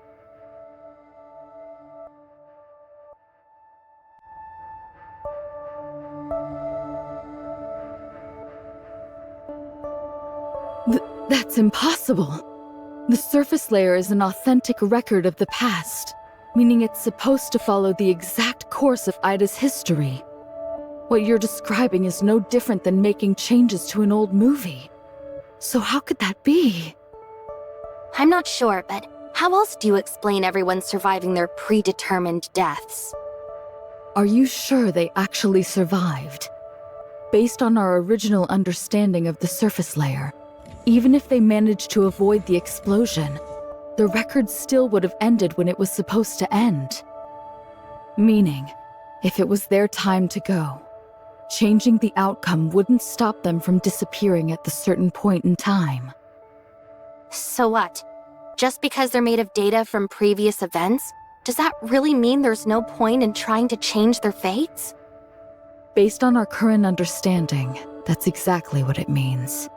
That's impossible. The surface layer is an authentic record of the past, meaning it's supposed to follow the exact course of Ida's history. What you're describing is no different than making changes to an old movie. So how could that be? I'm not sure, but how else do you explain everyone surviving their predetermined deaths? Are you sure they actually survived? Based on our original understanding of the surface layer, even if they managed to avoid the explosion, the record still would have ended when it was supposed to end. Meaning, if it was their time to go, changing the outcome wouldn't stop them from disappearing at the certain point in time. So what? Just because they're made of data from previous events, does that really mean there's no point in trying to change their fates? Based on our current understanding, that's exactly what it means.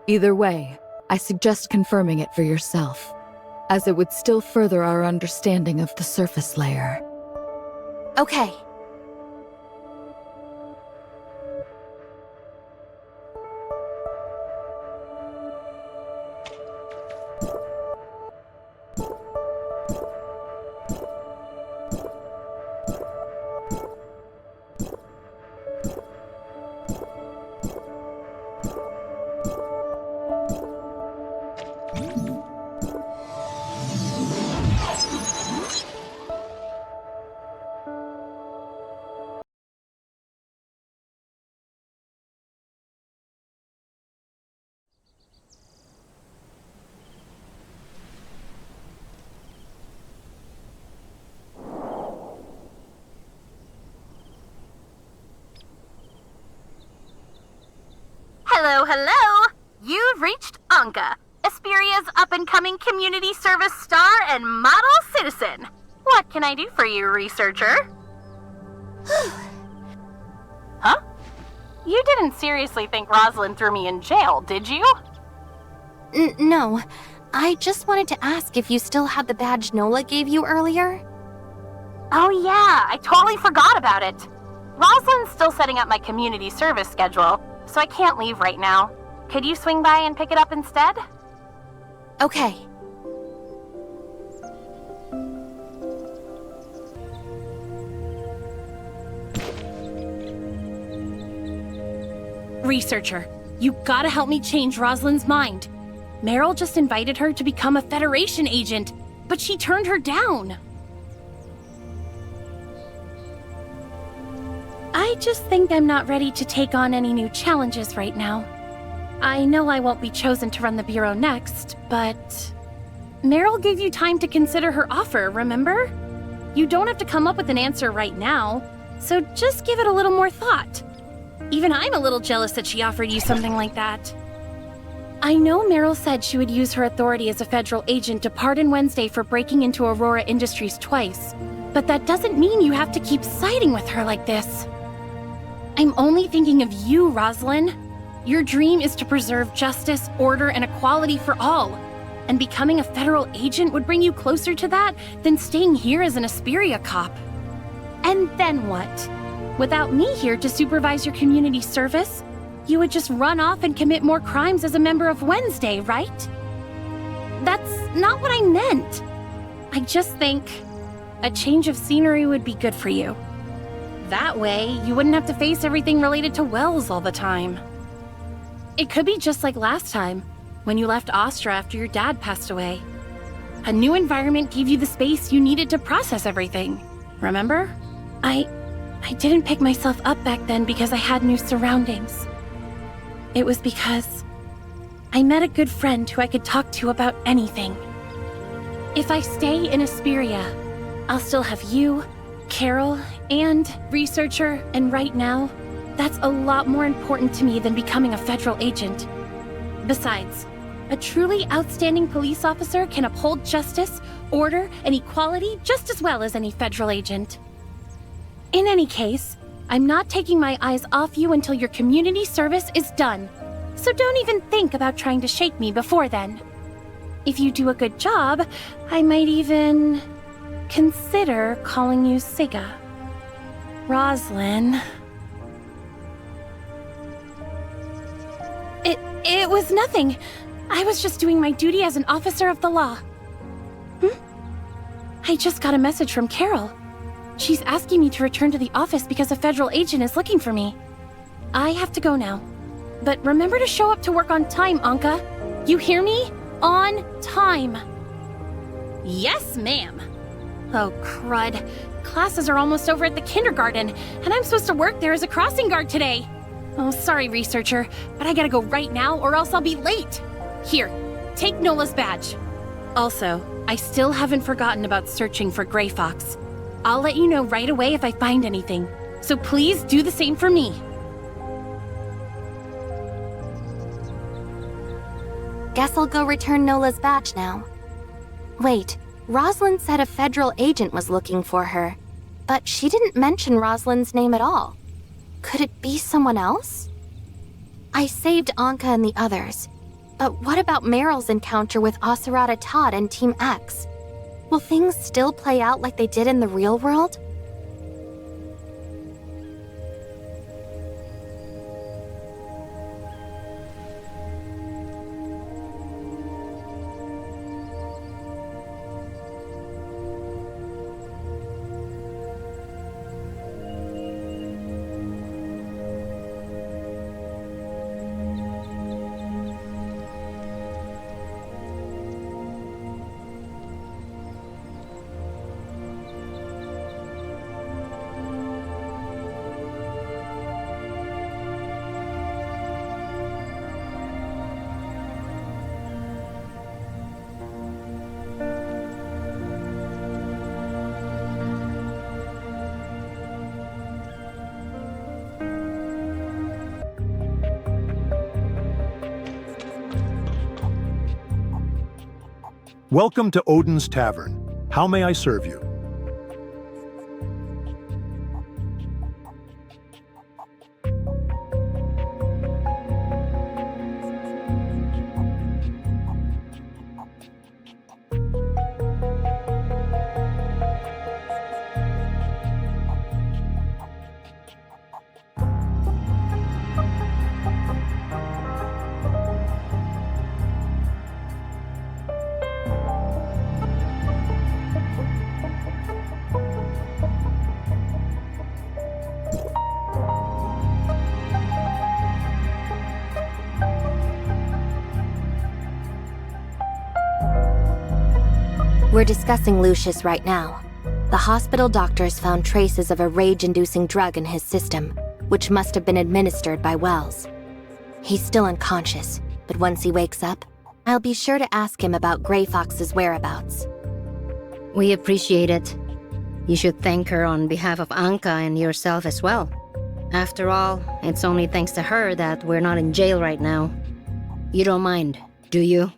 Either way, I suggest confirming it for yourself, as it would still further our understanding of the surface layer. Okay. Hello, hello! You've reached Anka, Esperia's up-and-coming community service star and model citizen. What can I do for you, researcher? Huh? You didn't seriously think Rosalind threw me in jail, did you? No. I just wanted to ask if you still had the badge Nola gave you earlier? Oh yeah, I totally forgot about it. Rosalind's still setting up my community service schedule, so I can't leave right now. Could you swing by and pick it up instead? Okay. Researcher, you gotta help me change Rosalind's mind. Meryl just invited her to become a Federation agent, but she turned her down. I just think I'm not ready to take on any new challenges right now. I know I won't be chosen to run the Bureau next, but... Meryl gave you time to consider her offer, remember? You don't have to come up with an answer right now, so just give it a little more thought. Even I'm a little jealous that she offered you something like that. I know Meryl said she would use her authority as a federal agent to pardon Wednesday for breaking into Aurora Industries twice, but that doesn't mean you have to keep siding with her like this. I'm only thinking of you, Rosalind. Your dream is to preserve justice, order, and equality for all. And becoming a federal agent would bring you closer to that than staying here as an Asperia cop. And then what? Without me here to supervise your community service, you would just run off and commit more crimes as a member of Wednesday, right? That's not what I meant. I just think a change of scenery would be good for you. That way, you wouldn't have to face everything related to Wells all the time. It could be just like last time, when you left Astra after your dad passed away. A new environment gave you the space you needed to process everything. Remember? I didn't pick myself up back then because I had new surroundings. It was because I met a good friend who I could talk to about anything. If I stay in Asperia, I'll still have you, Carol, and Researcher, and right now, that's a lot more important to me than becoming a federal agent. Besides, a truly outstanding police officer can uphold justice, order, and equality just as well as any federal agent. In any case, I'm not taking my eyes off you until your community service is done, so don't even think about trying to shake me before then. If you do a good job, I might even consider calling you Siga. Roslyn. It was nothing. I was just doing my duty as an officer of the law. I just got a message from Carol. She's asking me to return to the office because a federal agent is looking for me. I have to go now. But remember to show up to work on time, Anka. You hear me? On time. Yes, ma'am. Oh, crud. Classes are almost over at the kindergarten, and I'm supposed to work there as a crossing guard today. Oh, sorry, Researcher, but I gotta go right now or else I'll be late. Here, take Nola's badge. Also, I still haven't forgotten about searching for Grey Fox. I'll let you know right away if I find anything, so please do the same for me. Guess I'll go return Nola's badge now. Wait, Rosalind said a federal agent was looking for her, but she didn't mention Rosalind's name at all. Could it be someone else? I saved Anka and the others, but what about Meryl's encounter with Asurata Todd and Team X? Will things still play out like they did in the real world? Welcome to Odin's Tavern. How may I serve you? We're discussing Lucius right now. The hospital doctors found traces of a rage-inducing drug in his system. which must have been administered by Wells. He's still unconscious, but once he wakes up, I'll be sure to ask him about Grey Fox's whereabouts. We appreciate it. You should thank her on behalf of Anka and yourself as well. After all, it's only thanks to her that we're not in jail right now. You don't mind, do you?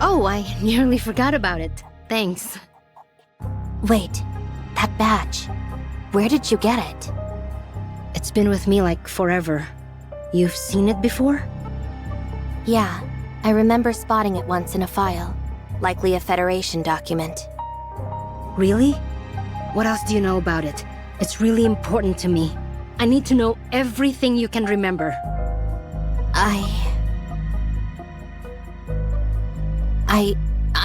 Oh, I nearly forgot about it. Thanks. Wait, that badge. Where did you get it? It's been with me like forever. You've seen it before? Yeah, I remember spotting it once in a file. Likely a Federation document. Really? What else do you know about it? It's really important to me. I need to know everything you can remember.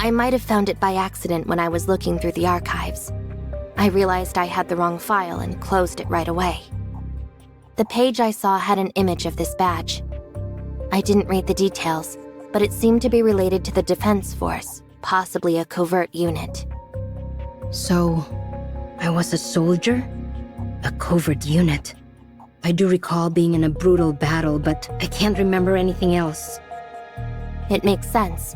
I might have found it by accident when I was looking through the archives. I realized I had the wrong file and closed it right away. The page I saw had an image of this badge. I didn't read the details, but it seemed to be related to the Defense Force, possibly a covert unit. So, I was a soldier? A covert unit. I do recall being in a brutal battle, but I can't remember anything else. It makes sense.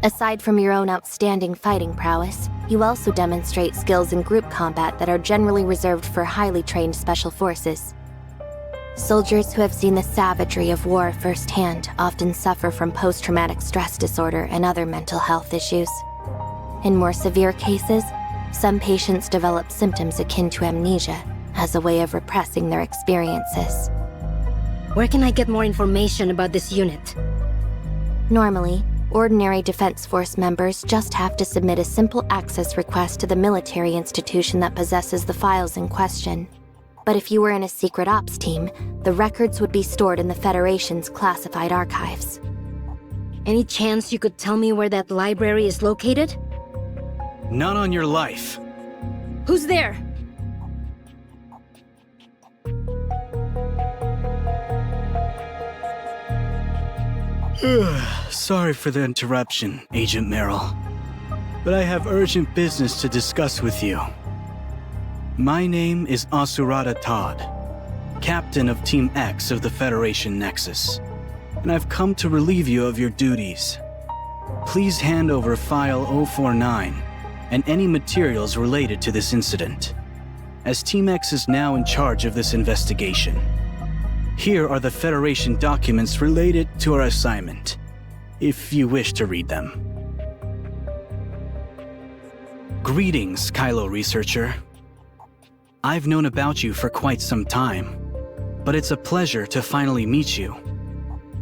Aside from your own outstanding fighting prowess, you also demonstrate skills in group combat that are generally reserved for highly trained special forces. Soldiers who have seen the savagery of war firsthand often suffer from post-traumatic stress disorder and other mental health issues. In more severe cases, some patients develop symptoms akin to amnesia as a way of repressing their experiences. Where can I get more information about this unit? Normally, ordinary Defense Force members just have to submit a simple access request to the military institution that possesses the files in question. But if you were in a secret ops team, the records would be stored in the Federation's classified archives. Any chance you could tell me where that library is located? Not on your life. Who's there? Sorry for the interruption, Agent Merrill. But I have urgent business to discuss with you. My name is Asurata Todd, Captain of Team X of the Federation Nexus, and I've come to relieve you of your duties. Please hand over File 049 and any materials related to this incident, as Team X is now in charge of this investigation. Here are the Federation documents related to our assignment, if you wish to read them. Greetings, Kylo Researcher. I've known about you for quite some time, but it's a pleasure to finally meet you.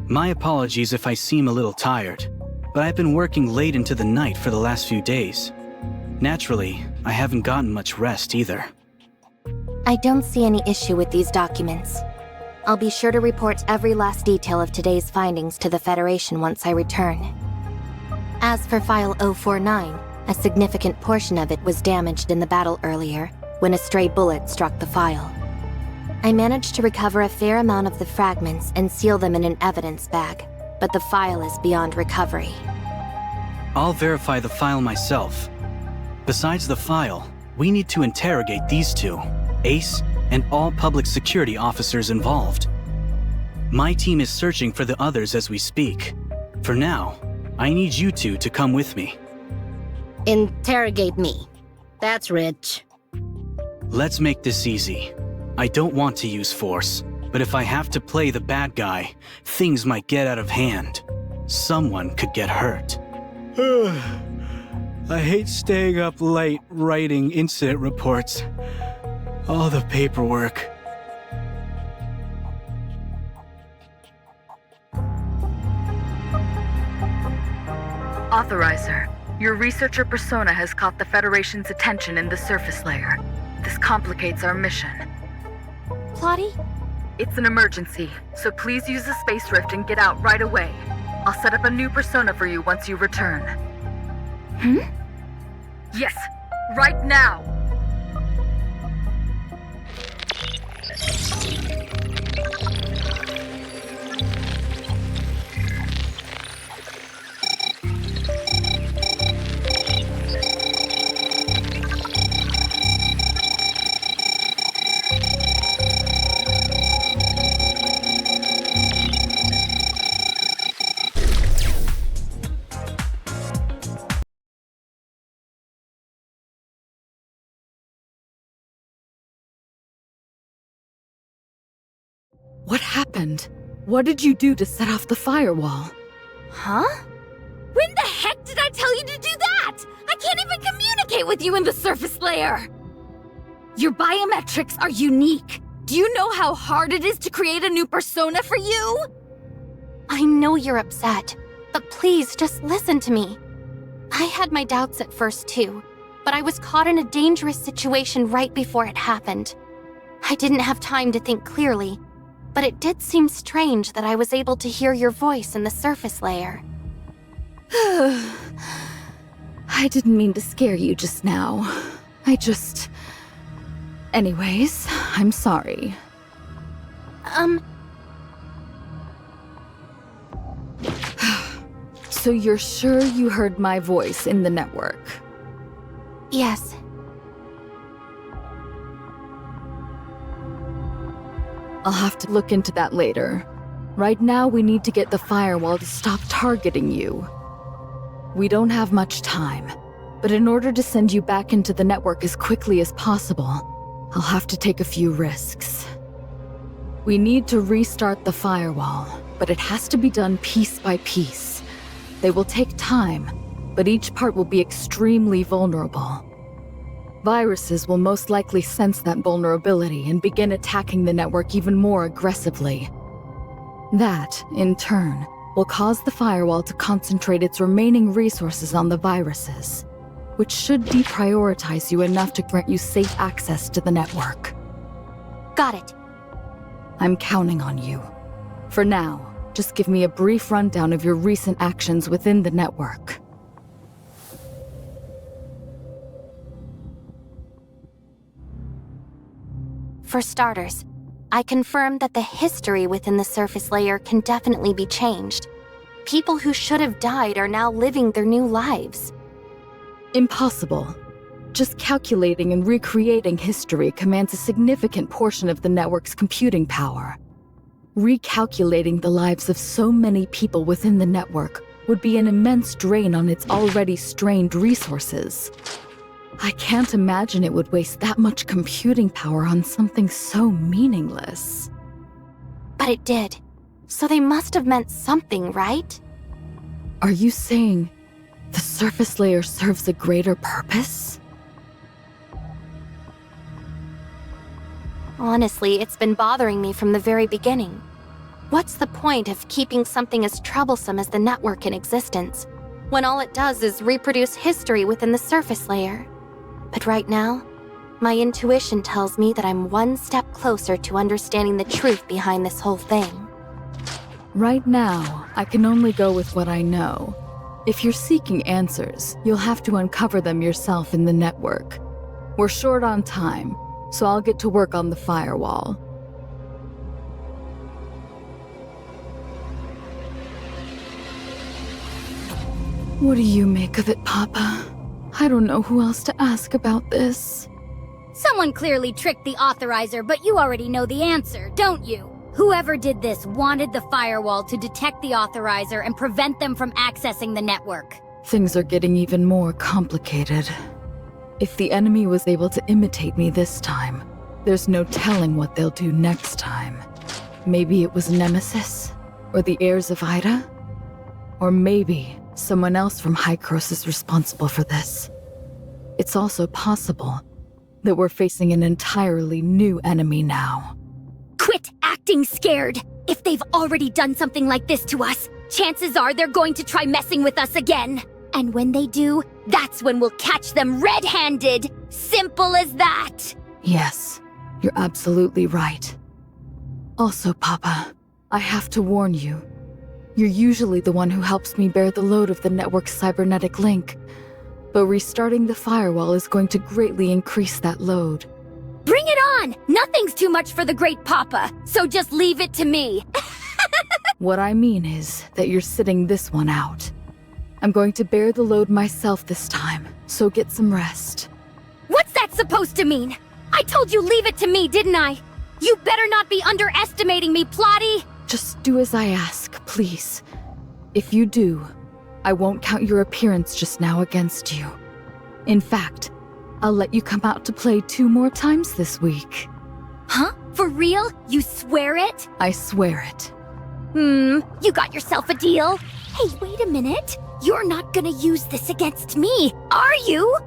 My apologies if I seem a little tired, but I've been working late into the night for the last few days. Naturally, I haven't gotten much rest either. I don't see any issue with these documents. I'll be sure to report every last detail of today's findings to the Federation once I return. As for File 049, a significant portion of it was damaged in the battle earlier, when a stray bullet struck the file. I managed to recover a fair amount of the fragments and seal them in an evidence bag, but the file is beyond recovery. I'll verify the file myself. Besides the file, we need to interrogate these two, Ace and all public security officers involved. My team is searching for the others as we speak. For now, I need you two to come with me. Interrogate me. That's rich. Let's make this easy. I don't want to use force, but if I have to play the bad guy, things might get out of hand. Someone could get hurt. I hate staying up late writing incident reports. All the paperwork. Authorizer, your researcher persona has caught the Federation's attention in the surface layer. This complicates our mission. Claudie? It's an emergency, so please use the space rift and get out right away. I'll set up a new persona for you once you return. Yes, right now! What happened? What did you do to set off the firewall? Huh? When the heck did I tell you to do that? I can't even communicate with you in the surface layer! Your biometrics are unique. Do you know how hard it is to create a new persona for you? I know you're upset, but please just listen to me. I had my doubts at first too, but I was caught in a dangerous situation right before it happened. I didn't have time to think clearly, but it did seem strange that I was able to hear your voice in the surface layer. I didn't mean to scare you just now. Anyways, I'm sorry. So you're sure you heard my voice in the network? Yes. I'll have to look into that later. Right now, we need to get the firewall to stop targeting you. We don't have much time, but in order to send you back into the network as quickly as possible, I'll have to take a few risks. We need to restart the firewall, but it has to be done piece by piece. They will take time, but each part will be extremely vulnerable. Viruses will most likely sense that vulnerability and begin attacking the network even more aggressively. That, in turn, will cause the firewall to concentrate its remaining resources on the viruses, which should deprioritize you enough to grant you safe access to the network. Got it. I'm counting on you. For now, just give me a brief rundown of your recent actions within the network. For starters, I confirmed that the history within the surface layer can definitely be changed. People who should have died are now living their new lives. Impossible. Just calculating and recreating history commands a significant portion of the network's computing power. Recalculating the lives of so many people within the network would be an immense drain on its already strained resources. I can't imagine it would waste that much computing power on something so meaningless. But it did. So they must have meant something, right? Are you saying the surface layer serves a greater purpose? Honestly, it's been bothering me from the very beginning. What's the point of keeping something as troublesome as the network in existence, when all it does is reproduce history within the surface layer? But right now, my intuition tells me that I'm one step closer to understanding the truth behind this whole thing. Right now, I can only go with what I know. If you're seeking answers, you'll have to uncover them yourself in the network. We're short on time, so I'll get to work on the firewall. What do you make of it, Papa? I don't know who else to ask about this. Someone clearly tricked the authorizer, but you already know the answer, don't you? Whoever did this wanted the firewall to detect the authorizer and prevent them from accessing the network. Things are getting even more complicated. If the enemy was able to imitate me this time, there's no telling what they'll do next time. Maybe it was Nemesis, or the heirs of Ida? Or maybe someone else from Hykros is responsible for this. It's also possible that we're facing an entirely new enemy now. Quit acting scared! If they've already done something like this to us, chances are they're going to try messing with us again. And when they do, that's when we'll catch them red-handed. Simple as that! Yes, you're absolutely right. Also, Papa, I have to warn you. You're usually the one who helps me bear the load of the network's cybernetic link, but restarting the firewall is going to greatly increase that load. Bring it on! Nothing's too much for the Great Papa, so just leave it to me. What I mean is that you're sitting this one out. I'm going to bear the load myself this time, so get some rest. What's that supposed to mean? I told you leave it to me, didn't I? You better not be underestimating me, Plotty! Just do as I ask, please. If you do, I won't count your appearance just now against you. In fact, I'll let you come out to play 2 more times this week. Huh? For real? You swear it? I swear it. You got yourself a deal? Hey, wait a minute. You're not gonna use this against me, are you?